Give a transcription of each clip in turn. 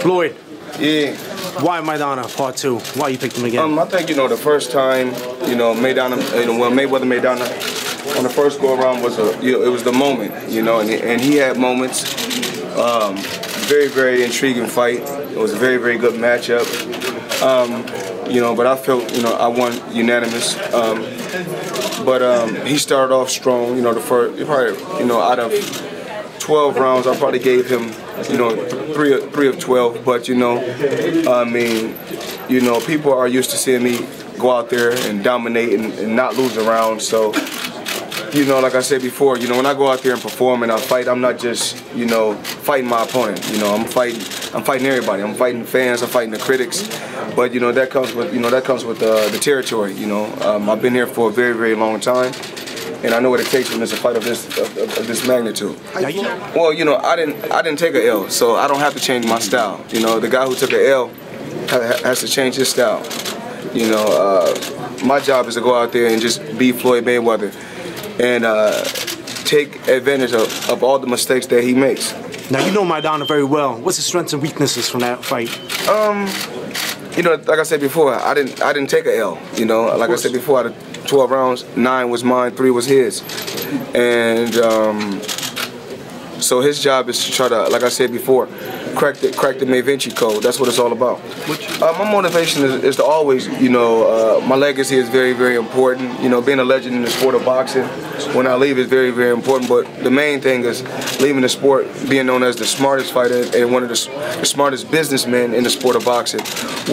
Floyd. Yeah. Why Maidana Part 2? Why you picked him again? I think, the first time, Maidana, when Mayweather Maidana on the first go around was it was the moment, and he had moments. Very, very intriguing fight. It was a very, very good matchup. But I felt, I won unanimous. But he started off strong. The first, probably, out of 12 rounds, I probably gave him, 3 of 12. But people are used to seeing me go out there and dominate and not lose a round. So, like I said before, when I go out there and perform and I fight, I'm not just, fighting my opponent. I'm fighting everybody. I'm fighting the fans. I'm fighting the critics. But that comes with the territory. I've been here for a very, very long time, and I know what it takes when there's a fight of this magnitude. Well, I didn't take an L, so I don't have to change my style. The guy who took an L has to change his style. My job is to go out there and just be Floyd Mayweather and take advantage of all the mistakes that he makes. Now you know Maidana very well. What's his strengths and weaknesses from that fight? Like I said before, I didn't take an L. Like I said before, out of 12 rounds, 9 was mine, 3 was his, and so his job is to try to, like I said before, crack the Mayvinci code. That's what it's all about. My motivation is to always, my legacy is very, very important. Being a legend in the sport of boxing, when I leave is very, very important. But the main thing is leaving the sport, being known as the smartest fighter and one of the smartest businessmen in the sport of boxing.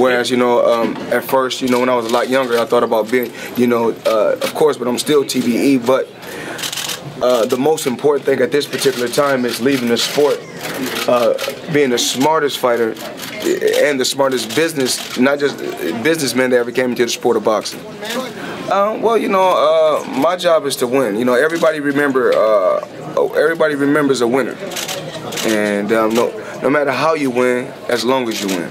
Whereas, at first, when I was a lot younger, I thought about being, of course, but I'm still TBE. But the most important thing at this particular time is leaving the sport, being the smartest fighter and the smartest not just businessman that ever came into the sport of boxing. My job is to win. Everybody remembers a winner, and no matter how you win, as long as you win.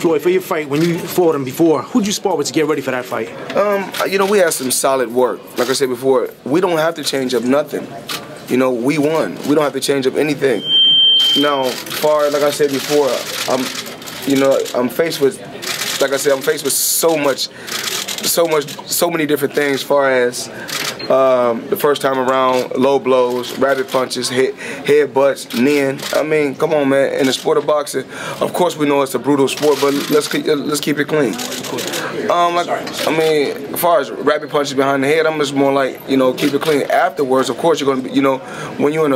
Floyd, for your fight, when you fought him before, who'd you spar with to get ready for that fight? We had some solid work. Like I said before, we don't have to change up nothing. We won. We don't have to change up anything. Now, like I said before, I'm faced with, like I said, I'm faced with so many different things. As far as the first time around, low blows, rabbit punches, headbutts, kneeing. I mean, come on, man. In the sport of boxing, of course we know it's a brutal sport, but let's keep it clean. As far as rabbit punches behind the head, I'm just more like, keep it clean. Afterwards, of course, you're gonna be, when you're in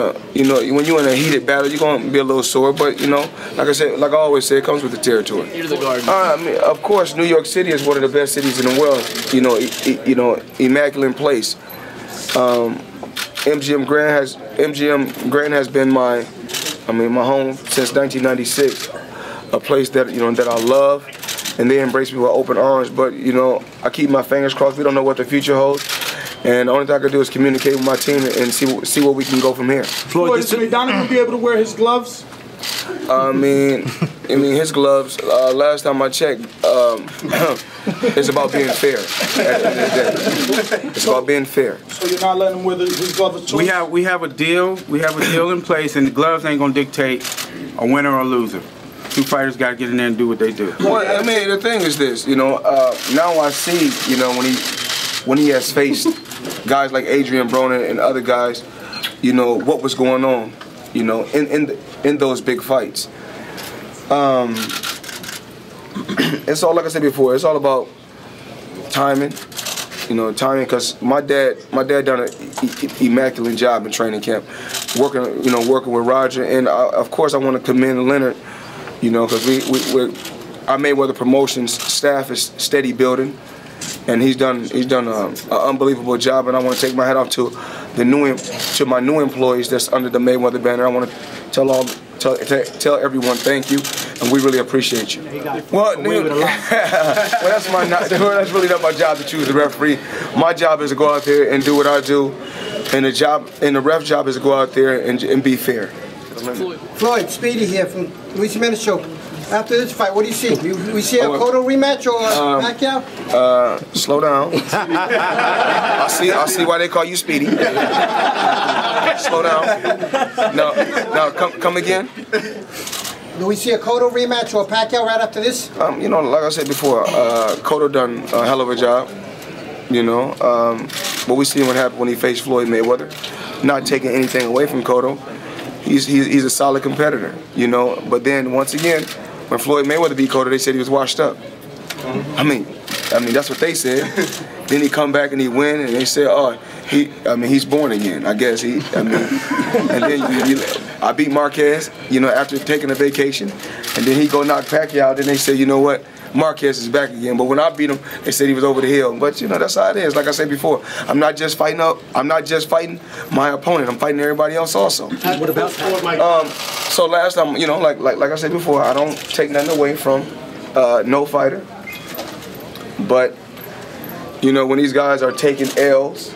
a heated battle, you're gonna be a little sore. But like I always say, it comes with the territory. You're the guard. Of course, New York City is one of the best cities in the world. Immaculate place. MGM Grand has been my home since 1996. A place that that I love, and they embrace me with open arms. But I keep my fingers crossed. We don't know what the future holds, and the only thing I can do is communicate with my team and see where we can go from here. Floyd, is Maidana gonna be able to wear his gloves? His gloves. Last time I checked, it's about being fair. At the end of the day, it's about being fair. So you're not letting him wear his gloves? We have a deal. We have a deal in place, and the gloves ain't gonna dictate a winner or a loser. Two fighters got to get in there and do what they do. Well, the thing is this. Now I see. When he has faced guys like Adrian Broner and other guys, what was going on. In those big fights. It's all, like I said before, it's all about timing. Timing, because my dad done an immaculate job in training camp, working with Roger, and of course I want to commend Leonard, because our Mayweather Promotions staff is steady building, and he's done an unbelievable job, and I want to take my hat off to my new employees that's under the Mayweather banner. I want to tell everyone thank you, and we really appreciate you. Well, that's really not my job to choose the referee. My job is to go out there and do what I do, and the ref job is to go out there and be fair. Floyd, Speedy here from Luis Jimenez Show. After this fight, what do you see? We see a Cotto rematch or Pacquiao? Slow down. I see why they call you Speedy. Slow down. No, come again. Do we see a Cotto rematch or a Pacquiao right after this? You know, like I said before, Cotto done a hell of a job. You know, but we seen what happened when he faced Floyd Mayweather. Not taking anything away from Cotto, he's a solid competitor. You know, but then once again, when Floyd Mayweather beat Cotto, they said he was washed up. I mean that's what they said. Then he come back and he win, and they say, oh, he's born again. I guess and then I beat Marquez, you know, after taking a vacation, and then he go knock Pacquiao. Then they say, you know what, Marquez is back again. But when I beat him, they said he was over the hill. But you know, that's how it is. Like I said before, I'm not just fighting my opponent. I'm fighting everybody else also. What about so last time, you know, like I said before, I don't take nothing away from no fighter. But you know, when these guys are taking L's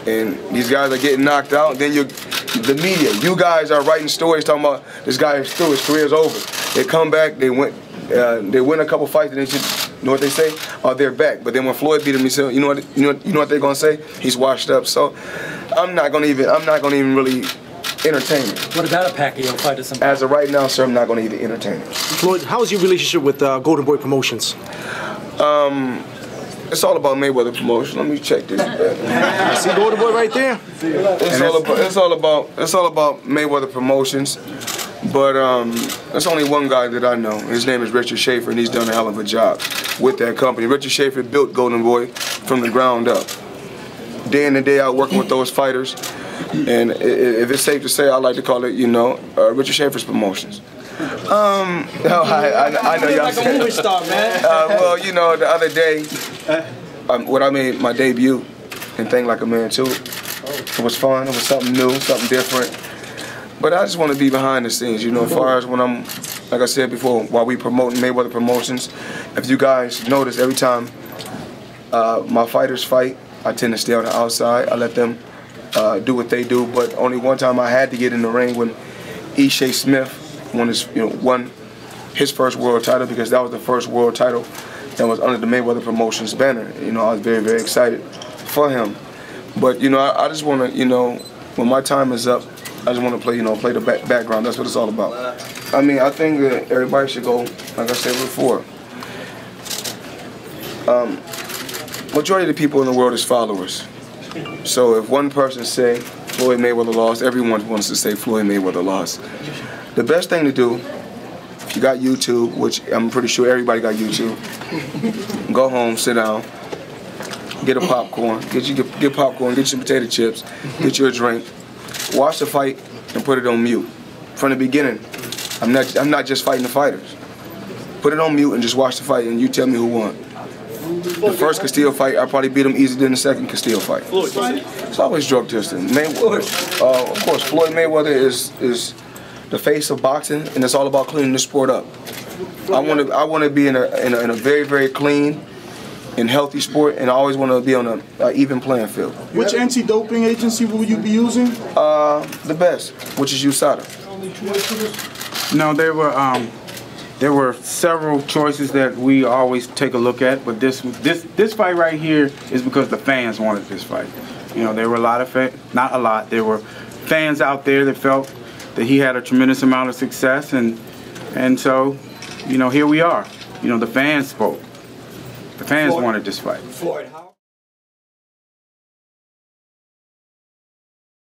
and these guys are getting knocked out, then the media, you guys are writing stories talking about this guy is through, his career's over. They come back, they win a couple fights, and they just, you know what they say? Oh, they're back. But then when Floyd beat him, he said, you know what they're gonna say? He's washed up. So I'm not gonna even really entertain it. What about a Pacquiao fight or something? As of right now, sir, I'm not gonna even entertain it. Floyd, how is your relationship with Golden Boy Promotions? It's all about Mayweather Promotion. Let me check this. See Golden Boy right there? It's all about Mayweather Promotions. But there's only one guy that I know. His name is Richard Schaefer, and he's done a hell of a job with that company. Richard Schaefer built Golden Boy from the ground up. Day in and day out working with those fighters. And if it's safe to say, I like to call it, you know, Richard Schaefer's Promotions. No, I know y'all like a movie star, man. Well, you know, the other day, when I made my debut in Think Like a Man too, it was fun. It was something new, something different. But I just want to be behind the scenes, you know, as far as when I'm, like I said before, while we promoting Mayweather Promotions, if you guys notice, every time my fighters fight, I tend to stay on the outside. I let them do what they do. But only one time I had to get in the ring when Ishe Smith won his first world title, because that was the first world title that was under the Mayweather Promotions banner. You know, I was very, very excited for him. But you know, I just want to, you know, when my time is up, I just want to play, you know, play the background. That's what it's all about. I mean, I think that everybody should go, like I said before. Majority of the people in the world is followers. So if one person say Floyd Mayweather lost, everyone wants to say Floyd Mayweather lost. The best thing to do, if you got YouTube, which I'm pretty sure everybody got YouTube, go home, sit down, get a popcorn, get popcorn, get some potato chips, get you a drink, watch the fight, and put it on mute. From the beginning, I'm not just fighting the fighters. Put it on mute and just watch the fight, and you tell me who won. The first Castillo fight, I probably beat him easier than the second Castillo fight. It's always drug testing. Of course, Floyd Mayweather is the face of boxing, and it's all about cleaning the sport up. I want to be in a very, very clean and healthy sport, and I always want to be on an even playing field. Which anti-doping agency will you be using? The best, which is USADA. No, there were several choices that we always take a look at, but this fight right here is because the fans wanted this fight. You know, there were a lot of not a lot. There were fans out there that felt that he had a tremendous amount of success, and so, you know, here we are. You know, the fans spoke. The fans wanted this fight. Floyd, how